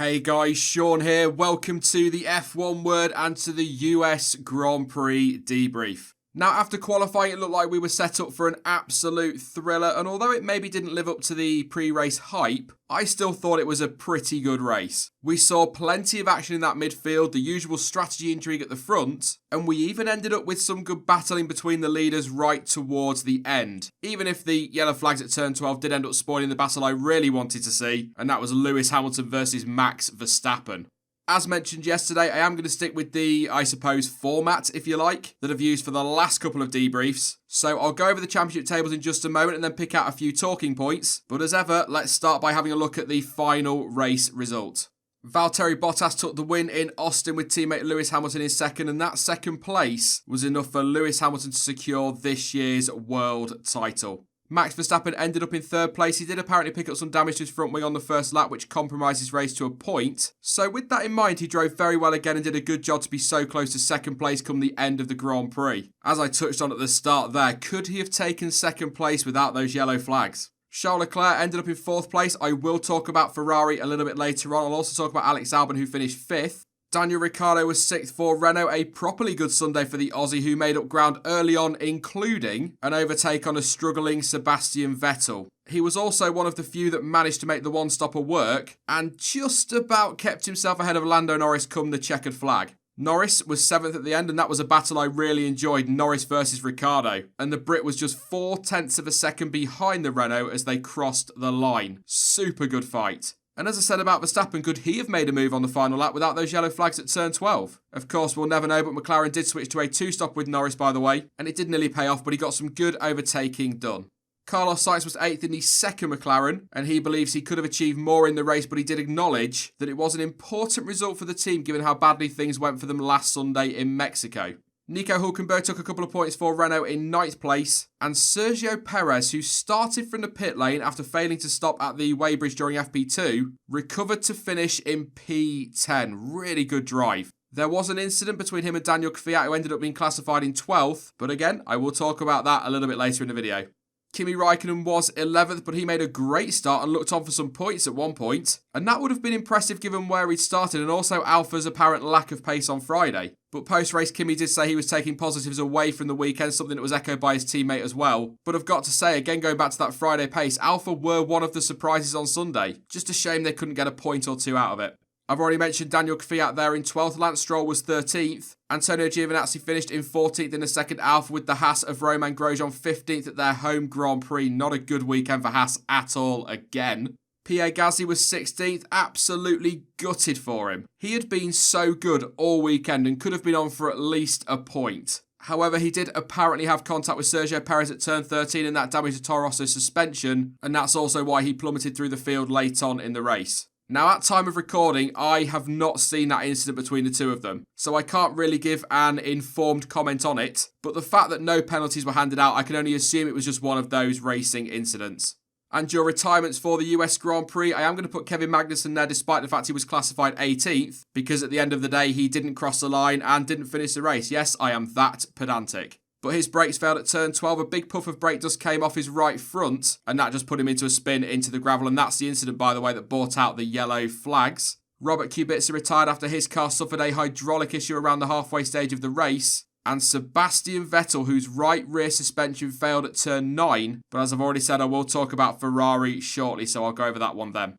Hey guys, Sean here. Welcome to the F1 Word and to the US Grand Prix debrief. Now, after qualifying, it looked like we were set up for an absolute thriller, and although it maybe didn't live up to the pre-race hype, I still thought it was a pretty good race. We saw plenty of action in that midfield, the usual strategy intrigue at the front, and we even ended up with some good battling between the leaders right towards the end. Even if the yellow flags at turn 12 did end up spoiling the battle I really wanted to see, and that was Lewis Hamilton versus Max Verstappen. As mentioned yesterday, I am going to stick with the, I suppose, format, if you like, that I've used for the last couple of debriefs. So I'll go over the championship tables in just a moment and then pick out a few talking points. But as ever, let's start by having a look at the final race result. Valtteri Bottas took the win in Austin with teammate Lewis Hamilton in second, and that second place was enough for Lewis Hamilton to secure this year's world title. Max Verstappen ended up in third place. He did apparently pick up some damage to his front wing on the first lap, which compromised his race to a point. So with that in mind, he drove very well again and did a good job to be so close to second place come the end of the Grand Prix. As I touched on at the start there, could he have taken second place without those yellow flags? Charles Leclerc ended up in fourth place. I will talk about Ferrari a little bit later on. I'll also talk about Alex Albon, who finished fifth. Daniel Ricciardo was sixth for Renault, a properly good Sunday for the Aussie who made up ground early on, including an overtake on a struggling Sebastian Vettel. He was also one of the few that managed to make the one-stopper work and just about kept himself ahead of Lando Norris come the checkered flag. Norris was seventh at the end, and that was a battle I really enjoyed, Norris versus Ricciardo. And the Brit was just 0.4 of a second behind the Renault as they crossed the line. Super good fight. And as I said about Verstappen, could he have made a move on the final lap without those yellow flags at turn 12? Of course, we'll never know, but McLaren did switch to a two-stop with Norris, by the way, and it did nearly pay off, but he got some good overtaking done. Carlos Sainz was 8th in the second McLaren, and he believes he could have achieved more in the race, but he did acknowledge that it was an important result for the team given how badly things went for them last Sunday in Mexico. Nico Hülkenberg took a couple of points for Renault in 9th place, and Sergio Perez, who started from the pit lane after failing to stop at the weighbridge during FP2, recovered to finish in P10. Really good drive. There was an incident between him and Daniel Kvyat, who ended up being classified in 12th, but again, I will talk about that a little bit later in the video. Kimi Raikkonen was 11th, but he made a great start and looked on for some points at one point. And that would have been impressive given where he'd started and also Alpha's apparent lack of pace on Friday. But post-race, Kimi did say he was taking positives away from the weekend, something that was echoed by his teammate as well. But I've got to say, again going back to that Friday pace, Alpha were one of the surprises on Sunday. Just a shame they couldn't get a point or two out of it. I've already mentioned Daniel Kvyat there in 12th, Lance Stroll was 13th, Antonio Giovinazzi finished in 14th in the second Alpha with the Haas of Romain Grosjean 15th at their home Grand Prix. Not a good weekend for Haas at all again. Pierre Gasly was 16th, absolutely gutted for him. He had been so good all weekend and could have been on for at least a point. However, he did apparently have contact with Sergio Perez at turn 13 and that damaged the Toro Rosso's suspension, and that's also why he plummeted through the field late on in the race. Now, at time of recording, I have not seen that incident between the two of them, so I can't really give an informed comment on it, but the fact that no penalties were handed out, I can only assume it was just one of those racing incidents. And your retirements for the US Grand Prix, I am going to put Kevin Magnussen there despite the fact he was classified 18th, because at the end of the day, he didn't cross the line and didn't finish the race. Yes, I am that pedantic. But his brakes failed at turn 12. A big puff of brake dust came off his right front, and that just put him into a spin into the gravel. And that's the incident, by the way, that brought out the yellow flags. Robert Kubica retired after his car suffered a hydraulic issue around the halfway stage of the race. And Sebastian Vettel, whose right rear suspension failed at turn 9. But as I've already said, I will talk about Ferrari shortly, so I'll go over that one then.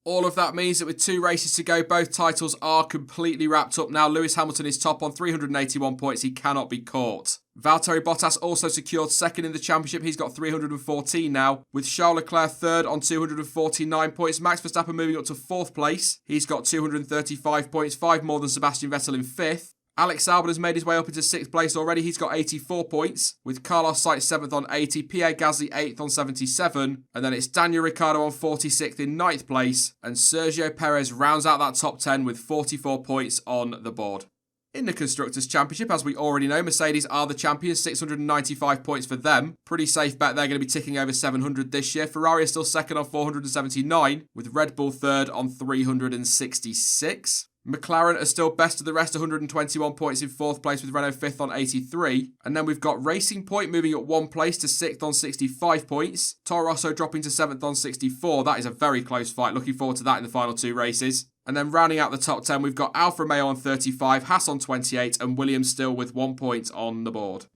All of that means that with 2 races to go, both titles are completely wrapped up now. Lewis Hamilton is top on 381 points. He cannot be caught. Valtteri Bottas also secured second in the championship. He's got 314 now, with Charles Leclerc third on 249 points. Max Verstappen moving up to 4th place. He's got 235 points, 5 more than Sebastian Vettel in 5th. Alex Albon has made his way up into 6th place already. He's got 84 points, with Carlos Sainz 7th on 80, Pierre Gasly 8th on 77, and then it's Daniel Ricciardo on 46th in 9th place, and Sergio Perez rounds out that top 10 with 44 points on the board. In the Constructors' Championship, as we already know, Mercedes are the champions, 695 points for them. Pretty safe bet they're going to be ticking over 700 this year. Ferrari is still second on 479, with Red Bull third on 366. McLaren are still best of the rest, 121 points in 4th place, with Renault 5th on 83. And then we've got Racing Point moving up 1 place to 6th on 65 points. Toro Rosso dropping to 7th on 64. That is a very close fight. Looking forward to that in the final 2 races. And then rounding out the top 10, we've got Alfa Romeo on 35, Haas on 28, and Williams still with 1 point on the board.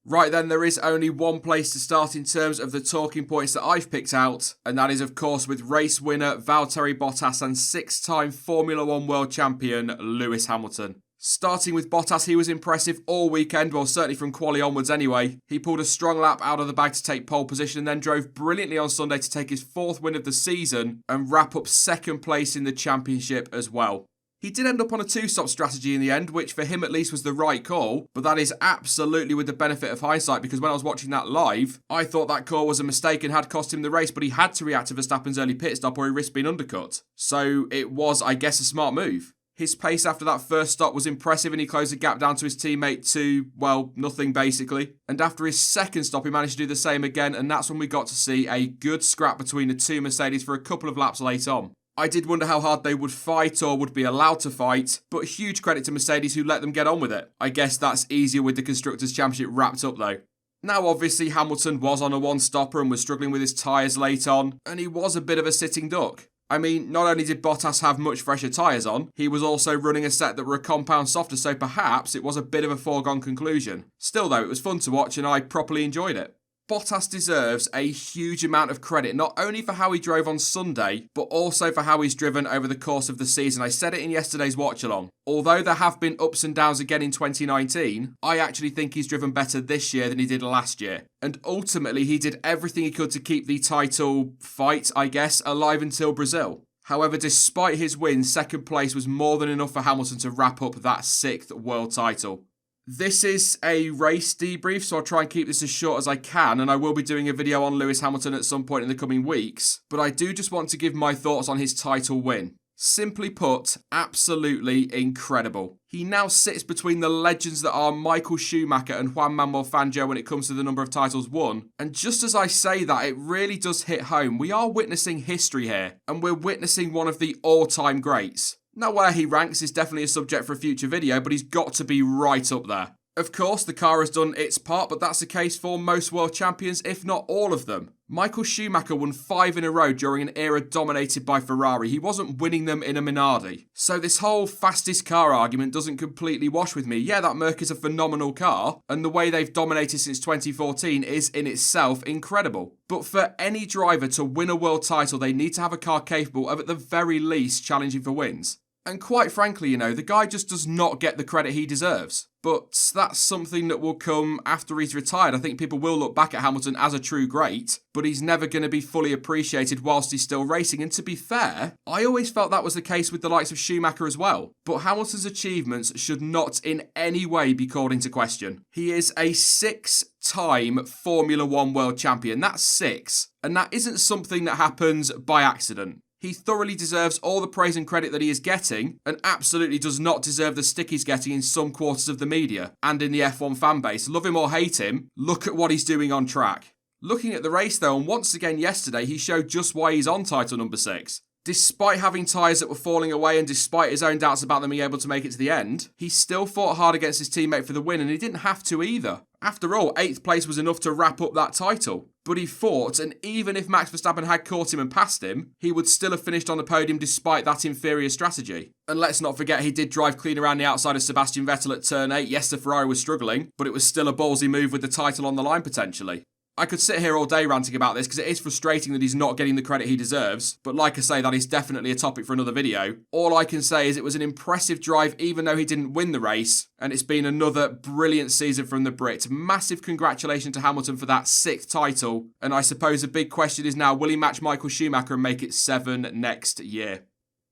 Right then, there is only one place to start in terms of the talking points that I've picked out, and that is of course with race winner Valtteri Bottas and 6-time Formula 1 world champion Lewis Hamilton. Starting with Bottas, he was impressive all weekend, well certainly from quali onwards anyway. He pulled a strong lap out of the bag to take pole position and then drove brilliantly on Sunday to take his 4th win of the season and wrap up 2nd place in the championship as well. He did end up on a 2-stop strategy in the end, which for him at least was the right call, but that is absolutely with the benefit of hindsight because when I was watching that live, I thought that call was a mistake and had cost him the race, but he had to react to Verstappen's early pit stop or he risked being undercut. So it was, I guess, a smart move. His pace after that first stop was impressive and he closed the gap down to his teammate to, well, nothing basically. And after his 2nd stop, he managed to do the same again, and that's when we got to see a good scrap between the two Mercedes for a couple of laps late on. I did wonder how hard they would fight or would be allowed to fight, but huge credit to Mercedes who let them get on with it. I guess that's easier with the Constructors' Championship wrapped up though. Now obviously Hamilton was on a 1-stopper and was struggling with his tyres late on, and he was a bit of a sitting duck. I mean, not only did Bottas have much fresher tyres on, he was also running a set that were a compound softer, so perhaps it was a bit of a foregone conclusion. Still though, it was fun to watch and I properly enjoyed it. Bottas deserves a huge amount of credit, not only for how he drove on Sunday, but also for how he's driven over the course of the season. I said it in yesterday's watch-along. Although there have been ups and downs again in 2019, I actually think he's driven better this year than he did last year. And ultimately, he did everything he could to keep the title fight, I guess, alive until Brazil. However, despite his win, 2nd place was more than enough for Hamilton to wrap up that 6th world title. This is a race debrief, so I'll try and keep this as short as I can, and I will be doing a video on Lewis Hamilton at some point in the coming weeks, but I do just want to give my thoughts on his title win. Simply put, absolutely incredible. He now sits between the legends that are Michael Schumacher and Juan Manuel Fangio when it comes to the number of titles won, and just as I say that, it really does hit home. We are witnessing history here, and we're witnessing one of the all-time greats. Now, where he ranks is definitely a subject for a future video, but he's got to be right up there. Of course, the car has done its part, but that's the case for most world champions, if not all of them. Michael Schumacher won 5 in a row during an era dominated by Ferrari. He wasn't winning them in a Minardi. So this whole fastest car argument doesn't completely wash with me. Yeah, that Merc is a phenomenal car, and the way they've dominated since 2014 is in itself incredible. But for any driver to win a world title, they need to have a car capable of at the very least challenging for wins. And quite frankly, the guy just does not get the credit he deserves. But that's something that will come after he's retired. I think people will look back at Hamilton as a true great, but he's never going to be fully appreciated whilst he's still racing. And to be fair, I always felt that was the case with the likes of Schumacher as well. But Hamilton's achievements should not in any way be called into question. He is a 6-time Formula 1 world champion. That's 6. And that isn't something that happens by accident. He thoroughly deserves all the praise and credit that he is getting, and absolutely does not deserve the stick he's getting in some quarters of the media and in the F1 fan base. Love him or hate him, look at what he's doing on track. Looking at the race though, and once again yesterday, he showed just why he's on title number 6. Despite having tyres that were falling away and despite his own doubts about them being able to make it to the end, he still fought hard against his teammate for the win, and he didn't have to either. After all, 8th place was enough to wrap up that title. But he fought, and even if Max Verstappen had caught him and passed him, he would still have finished on the podium despite that inferior strategy. And let's not forget he did drive clean around the outside of Sebastian Vettel at turn 8. Yes, the Ferrari was struggling, but it was still a ballsy move with the title on the line potentially. I could sit here all day ranting about this because it is frustrating that he's not getting the credit he deserves, but like I say, that is definitely a topic for another video. All I can say is it was an impressive drive even though he didn't win the race, and it's been another brilliant season from the Brit. Massive congratulations to Hamilton for that 6th title, and I suppose the big question is now, will he match Michael Schumacher and make it 7 next year?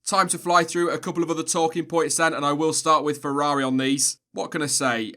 Time to fly through a couple of other talking points then, and I will start with Ferrari on these. What can I say?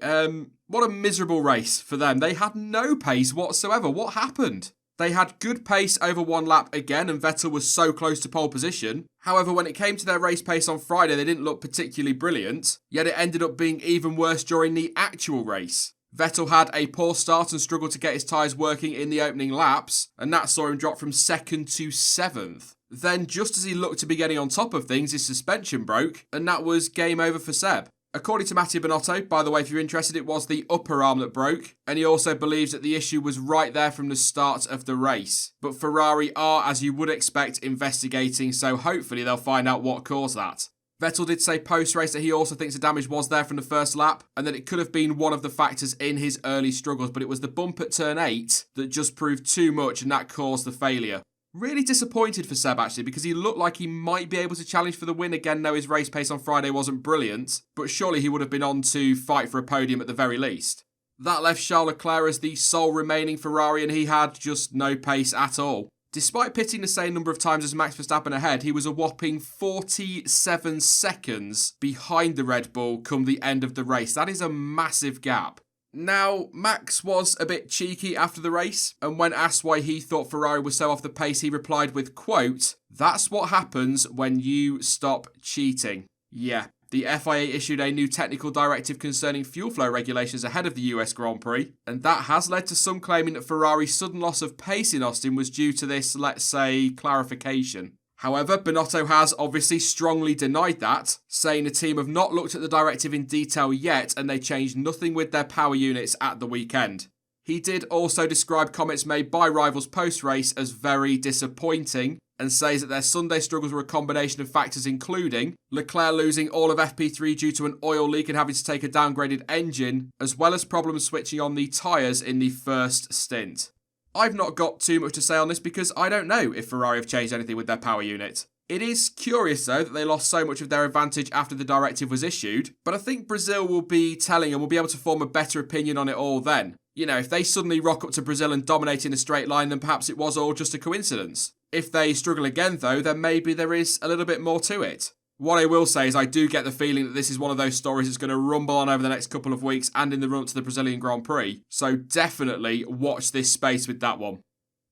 What a miserable race for them. They had no pace whatsoever. What happened? They had good pace over one lap again, and Vettel was so close to pole position. However, when it came to their race pace on Friday, they didn't look particularly brilliant, yet it ended up being even worse during the actual race. Vettel had a poor start and struggled to get his tyres working in the opening laps, and that saw him drop from 2nd to 7th. Then, just as he looked to be getting on top of things, his suspension broke, and that was game over for Seb. According to Mattia Binotto, by the way, if you're interested, it was the upper arm that broke, and he also believes that the issue was right there from the start of the race. But Ferrari are, as you would expect, investigating, so hopefully they'll find out what caused that. Vettel did say post-race that he also thinks the damage was there from the first lap, and that it could have been one of the factors in his early struggles, but it was the bump at turn 8 that just proved too much, and that caused the failure. Really disappointed for Seb, actually, because he looked like he might be able to challenge for the win again, though his race pace on Friday wasn't brilliant, but surely he would have been on to fight for a podium at the very least. That left Charles Leclerc as the sole remaining Ferrari, and he had just no pace at all. Despite pitting the same number of times as Max Verstappen ahead, he was a whopping 47 seconds behind the Red Bull come the end of the race. That is a massive gap. Now, Max was a bit cheeky after the race, and when asked why he thought Ferrari was so off the pace, he replied with, quote, "That's what happens when you stop cheating." Yeah, the FIA issued a new technical directive concerning fuel flow regulations ahead of the US Grand Prix, and that has led to some claiming that Ferrari's sudden loss of pace in Austin was due to this, let's say, clarification. However, Binotto has obviously strongly denied that, saying the team have not looked at the directive in detail yet and they changed nothing with their power units at the weekend. He did also describe comments made by rivals post-race as very disappointing and says that their Sunday struggles were a combination of factors including Leclerc losing all of FP3 due to an oil leak and having to take a downgraded engine, as well as problems switching on the tyres in the first stint. I've not got too much to say on this because I don't know if Ferrari have changed anything with their power unit. It is curious though that they lost so much of their advantage after the directive was issued, but I think Brazil will be telling and will be able to form a better opinion on it all then. You know, if they suddenly rock up to Brazil and dominate in a straight line, then perhaps it was all just a coincidence. If they struggle again though, then maybe there is a little bit more to it. What I will say is I do get the feeling that this is one of those stories that's going to rumble on over the next couple of weeks and in the run up to the Brazilian Grand Prix. So definitely watch this space with that one.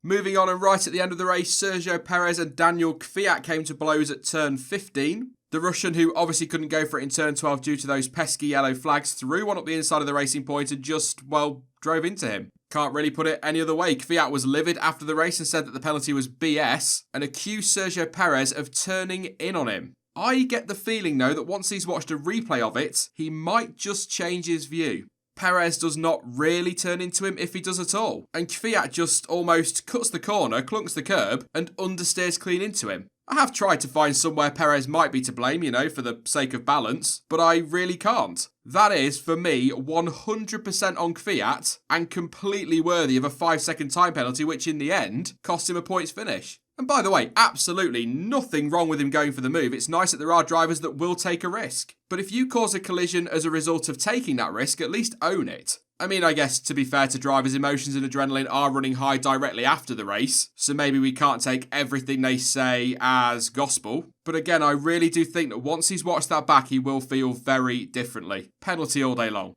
Moving on, and right at the end of the race, Sergio Perez and Daniel Kvyat came to blows at turn 15. The Russian, who obviously couldn't go for it in turn 12 due to those pesky yellow flags, threw one up the inside of the racing point and just, well, drove into him. Can't really put it any other way. Kvyat was livid after the race and said that the penalty was BS and accused Sergio Perez of turning in on him. I get the feeling, though, that once he's watched a replay of it, he might just change his view. Perez does not really turn into him if he does at all, and Kvyat just almost cuts the corner, clunks the curb, and understeers clean into him. I have tried to find somewhere Perez might be to blame, for the sake of balance, but I really can't. That is, for me, 100% on Kvyat, and completely worthy of a 5-second time penalty, which in the end cost him a points finish. And by the way, absolutely nothing wrong with him going for the move. It's nice that there are drivers that will take a risk. But if you cause a collision as a result of taking that risk, at least own it. I mean, I guess to be fair to drivers, emotions and adrenaline are running high directly after the race, so maybe we can't take everything they say as gospel. But again, I really do think that once he's watched that back, he will feel very differently. Penalty all day long.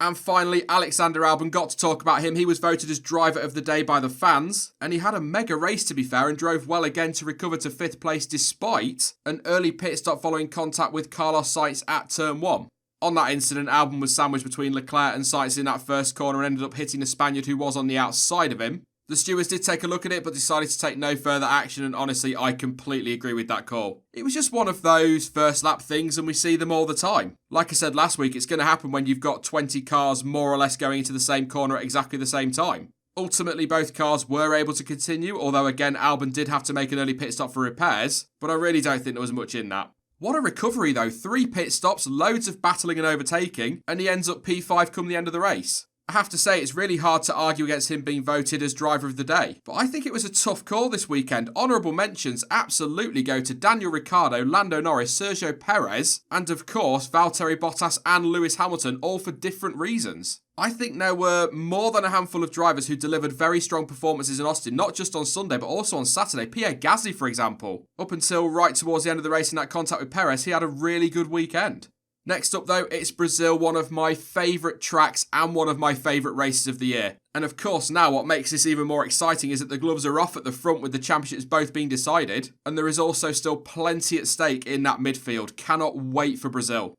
And finally, Alexander Albon, got to talk about him. He was voted as driver of the day by the fans, and he had a mega race to be fair and drove well again to recover to 5th place despite an early pit stop following contact with Carlos Sainz at turn 1. On that incident, Albon was sandwiched between Leclerc and Sainz in that first corner and ended up hitting the Spaniard who was on the outside of him. The stewards did take a look at it but decided to take no further action, and honestly, I completely agree with that call. It was just one of those first lap things and we see them all the time. Like I said last week, it's going to happen when you've got 20 cars more or less going into the same corner at exactly the same time. Ultimately, both cars were able to continue, although again, Albon did have to make an early pit stop for repairs, but I really don't think there was much in that. What a recovery though, 3 pit stops, loads of battling and overtaking, and he ends up P5 come the end of the race. I have to say, it's really hard to argue against him being voted as driver of the day, but I think it was a tough call this weekend. Honourable mentions absolutely go to Daniel Ricciardo, Lando Norris, Sergio Perez, and of course Valtteri Bottas and Lewis Hamilton, all for different reasons. I think there were more than a handful of drivers who delivered very strong performances in Austin, not just on Sunday, but also on Saturday. Pierre Gasly, for example. Up until right towards the end of the race in that contact with Perez, he had a really good weekend. Next up though, it's Brazil, one of my favourite tracks and one of my favourite races of the year. And of course now what makes this even more exciting is that the gloves are off at the front with the championships both being decided, and there is also still plenty at stake in that midfield. Cannot wait for Brazil.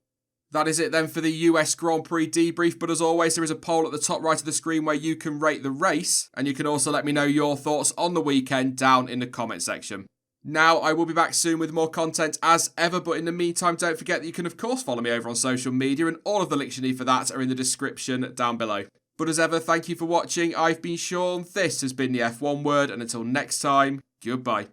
That is it then for the US Grand Prix debrief, but as always there is a poll at the top right of the screen where you can rate the race, and you can also let me know your thoughts on the weekend down in the comment section. Now, I will be back soon with more content as ever, but in the meantime, don't forget that you can of course follow me over on social media, and all of the links you need for that are in the description down below. But as ever, thank you for watching. I've been Sean, this has been the F1 Word, and until next time, goodbye.